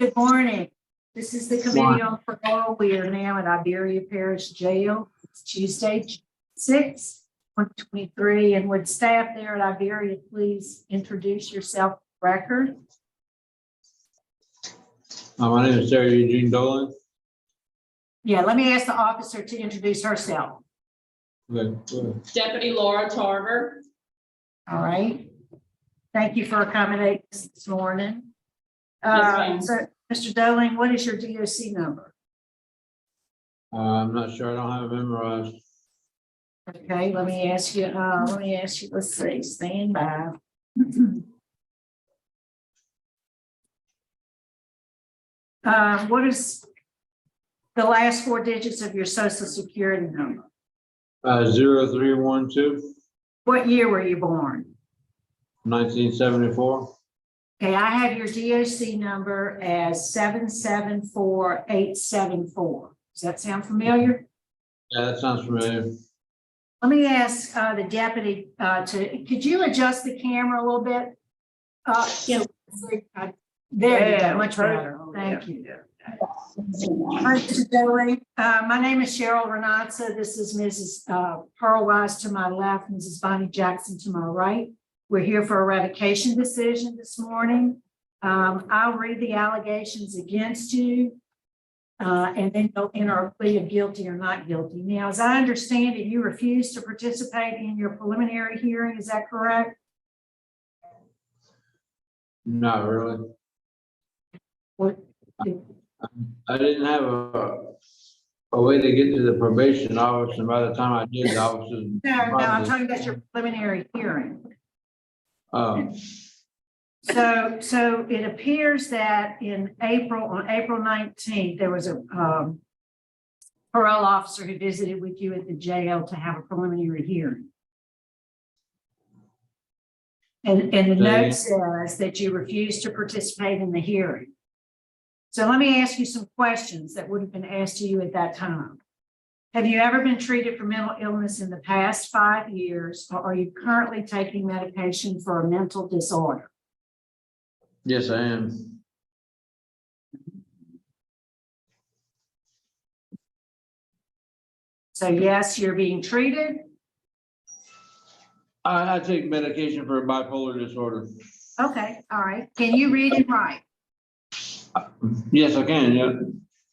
Good morning. This is the Committee on Parole. We are now at Iberia Parish Jail. It's Tuesday, 6, 2023. And would staff there at Iberia please introduce yourself for the record? My name is Sarah Eugene Doehling. Yeah, let me ask the officer to introduce herself. Okay. Deputy Laura Tarver. All right. Thank you for accommodating us this morning. Yes, ma'am. So, Mr. Doehling, what is your DOC number? I'm not sure. I don't have it memorized. Okay, let me ask you, let's see, stand by. What is the last 4 digits of your social security number? 0312, What year were you born? 1974. Okay, I have your DOC number as 774874. Does that sound familiar? Yeah, that sounds familiar. Let me ask the deputy could you adjust the camera a little bit? There you go, much better. Thank you. All right, Mr. Doehling, my name is Cheryl Renatza. This is Mrs. Parole to my left, Mrs. Bonnie Jackson to my right. We're here for a revocation decision this morning. I'll read the allegations against you, and then you'll enter a plea of guilty or not guilty. Now, as I understand it, you refused to participate in your preliminary hearing. Is that correct? Not really. What? I didn't have a way to get to the probation office, and by the time I did, the officers. No, I'm talking about your preliminary hearing. So it appears that on April 19th, there was a parole officer who visited with you at the jail to have a preliminary hearing. And the note says that you refused to participate in the hearing. So let me ask you some questions that would have been asked to you at that time. Have you ever been treated for mental illness in the past 5 years, or are you currently taking medication for a mental disorder? Yes, I am. So yes, you're being treated. I take medication for bipolar disorder. Okay, all right. Can you read and write? Yes, I can. Yeah.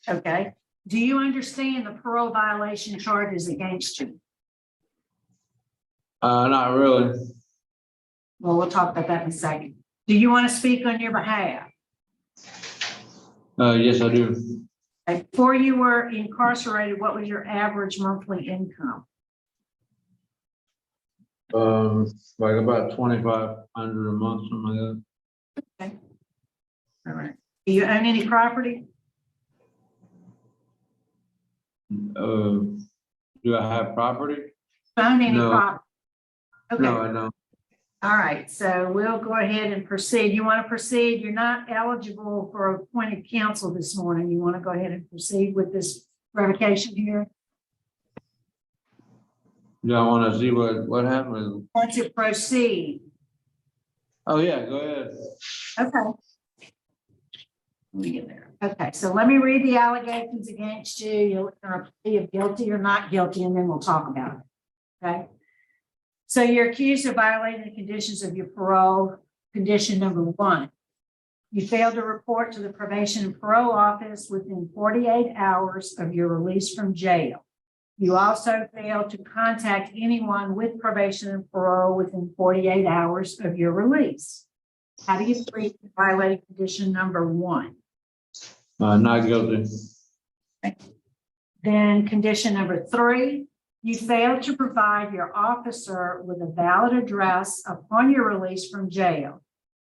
Okay. Do you understand the parole violation charges against you? Not really. Well, we'll talk about that in a second. Do you want to speak on your behalf? Yes, I do. Okay. Before you were incarcerated, what was your average monthly income? Like about 2,500 a month, something like that. Okay. All right. Do you own any property? Do I have property? Own any No. property? Okay. No, I don't. All right, so we'll go ahead and proceed. You want to proceed? You're not eligible for appointed counsel this morning. You want to go ahead and proceed with this revocation here? Do I want to see what happened? Want to proceed? Oh, yeah, go ahead. Okay. Let me get there. Okay, so let me read the allegations against you. You'll enter a plea of guilty or not guilty, and then we'll talk about it. Okay. So you're accused of violating the conditions of your parole. Condition number 1, you failed to report to the probation and parole office within 48 hours of your release from jail. You also failed to contact anyone with probation and parole within 48 hours of your release. How do you plead to violate condition number 1? Not guilty. Then condition number 3, you failed to provide your officer with a valid address upon your release from jail.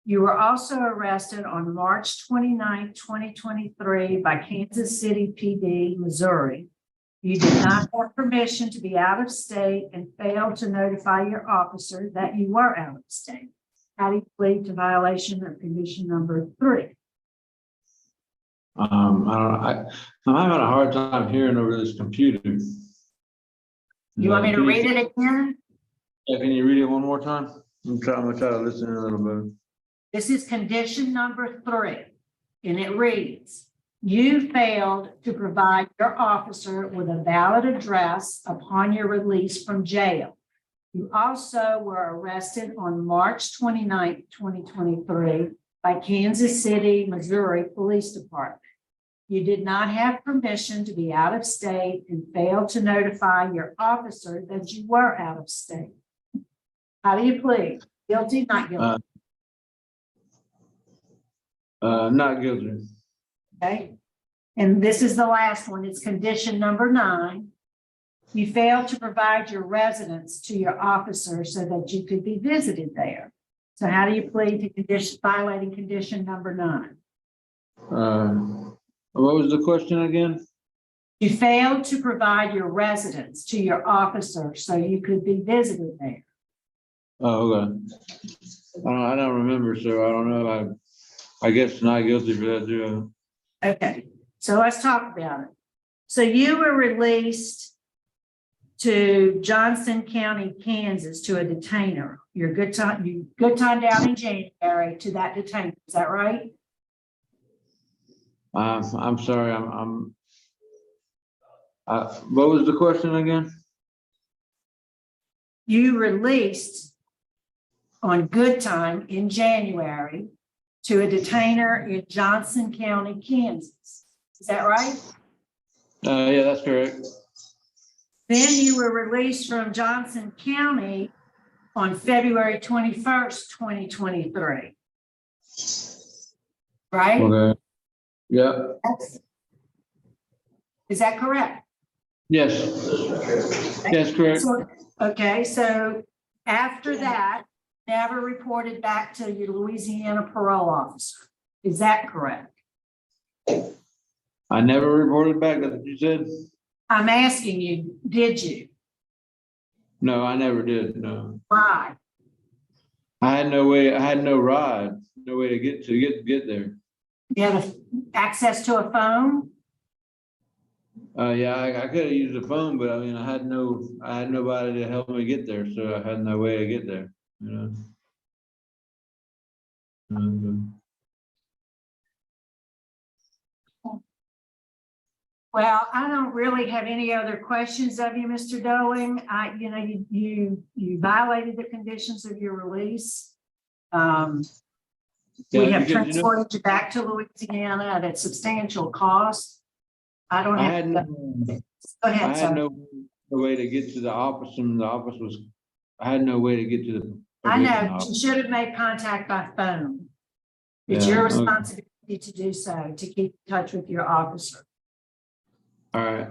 You were also arrested on March 29, 2023 by Kansas City PD, Missouri. You did not have permission to be out of state and failed to notify your officer that you were out of state. How do you plead to violation of condition number 3? I'm having a hard time hearing over this computer. You want me to read it again? Yeah, can you read it one more time? I'm gonna try to listen a little bit. This is condition number 3. and it reads, you failed to provide your officer with a valid address upon your release from jail. You also were arrested on March 29th, 2023 by Kansas City, Missouri Police Department. You did not have permission to be out of state and failed to notify your officer that you were out of state. How do you plead? Guilty, not guilty? Not guilty. Okay. And this is the last one. It's condition number 9. You failed to provide your residence to your officer so that you could be visited there. So how do you plead to condition violating condition number 9? What was the question again? You failed to provide your residence to your officer so you could be visited there. Oh, okay. I don't remember, so I don't know. I guess not guilty for that too. Okay, so let's talk about it. So you were released to Johnson County, Kansas, to a detainer. Your good time down in January to that detainer. Is that right? I'm sorry. What was the question again? You released on good time in January to a detainer in Johnson County, Kansas. Is that right? Yeah, that's correct. Then you were released from Johnson County on February 21st, 2023. Right? Okay. Yeah. Is that correct? Yes. Yes, correct. Okay, so after that, never reported back to your Louisiana parole officer. Is that correct? I never reported back. That's what you said? I'm asking you, did you? No, I never did. No. Why? I had no way. I had no ride. No way to get there. You have access to a phone? Yeah, I could have used the phone, but I mean, I had nobody to help me get there, so I had no way to get there. You know. Well, I don't really have any other questions of you, Mr. Doehling. You violated the conditions of your release. We have transported you back to Louisiana at a substantial cost. I don't have. Go ahead, I had no way to get to the office, and the office was. I had no way to get to the. I know, you should have made contact by phone. It's your responsibility to do so, to keep in touch with your officer. All right.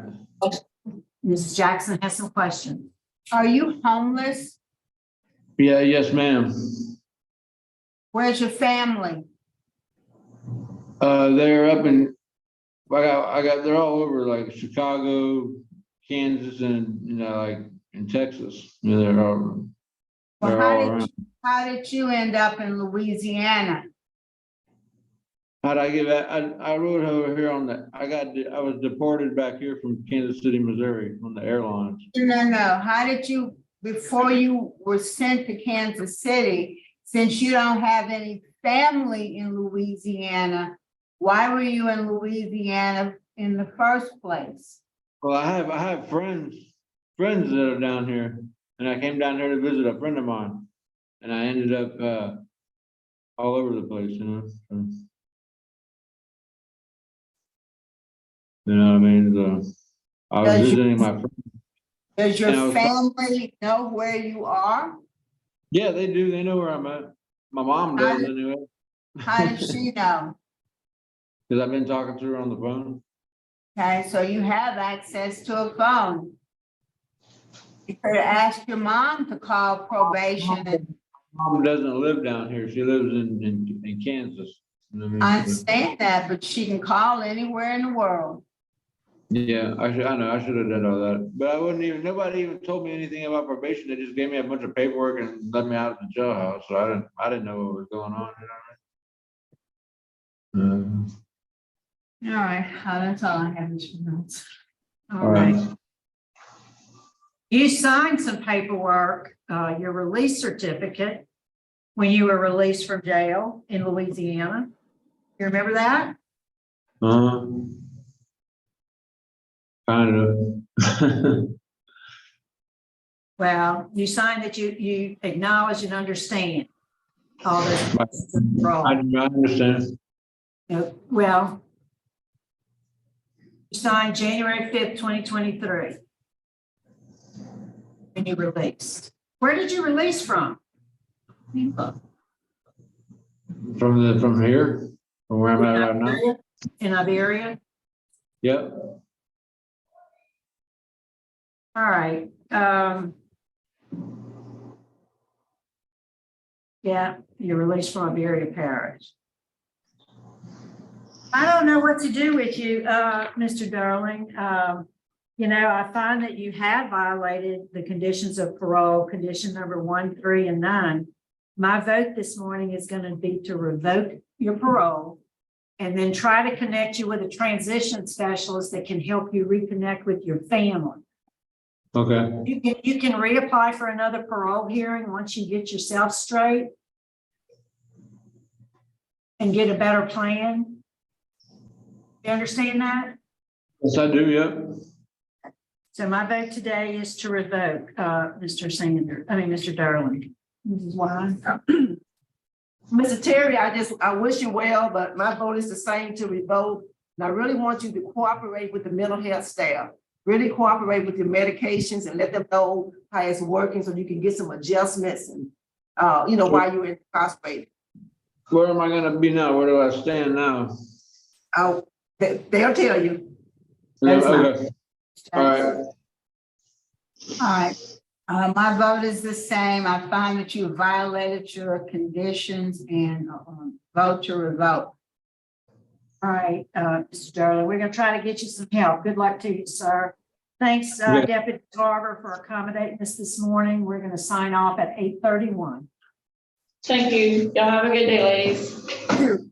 Mrs. Jackson has some questions. Are you homeless? Yeah, yes, ma'am. Where's your family? They're up in. They're all over, like Chicago, Kansas, and like in Texas. They're all around. How did you end up in Louisiana? How'd I get back? I rode over here on the. I was deported back here from Kansas City, Missouri, on the airlines. No. How did you, before you were sent to Kansas City, since you don't have any family in Louisiana, why were you in Louisiana in the first place? Well, I have friends that are down here, and I came down here to visit a friend of mine, and I ended up all over the place, you know. So, you know what I mean? So, I was visiting my friend. Does your family know where you are? Yeah, they do. They know where I'm at. My mom does anyway. How does she know? Because I've been talking to her on the phone. Okay, so you have access to a phone. You could have asked your mom to call probation. Mom doesn't live down here. She lives in Kansas. You know what I mean? I understand that, but she can call anywhere in the world. Yeah, I know. I should have done all that, but I wouldn't even. Nobody even told me anything about probation. They just gave me a bunch of paperwork and let me out of the jailhouse. So I didn't know what was going on. You know what I mean? All right, that's all I have, Mr. Mills. All right. You signed some paperwork, your release certificate, when you were released from jail in Louisiana. You remember that? Kind of. Well, you signed that you acknowledge and understand all this. I do not understand. Well, you signed January 5th, 2023. And you released. Where did you release from? From here, from where I'm at right now. In Iberia? Yep. All right. Yeah, you're released from Iberia Parish. I don't know what to do with you, Mr. Doehling. You know, I find that you have violated the conditions of parole, condition number 1, 3, and 9. My vote this morning is going to be to revoke your parole and then try to connect you with a transition specialist that can help you reconnect with your family. Okay. You can reapply for another parole hearing once you get yourself straight and get a better plan. You understand that? Yes, I do. Yep. So my vote today is to revoke, Mr. Doehling. Mrs. Wine. Mr. Terry, I wish you well, but my vote is the same to revoke. And I really want you to cooperate with the mental health staff. Really cooperate with your medications and let them know how it's working so you can get some adjustments and, while you're incarcerated. Where am I gonna be now? Where do I stand now? They'll tell you. That's Okay. All right. All right, my vote is the same. I find that you violated your conditions and vote to revoke. All right, Mr. Doehling, we're going to try to get you some help. Good luck to you, sir. Thanks, Yeah. Deputy Tarver, for accommodating us this morning. We're going to sign off at 8:31. Thank you. Y'all have a good day, ladies.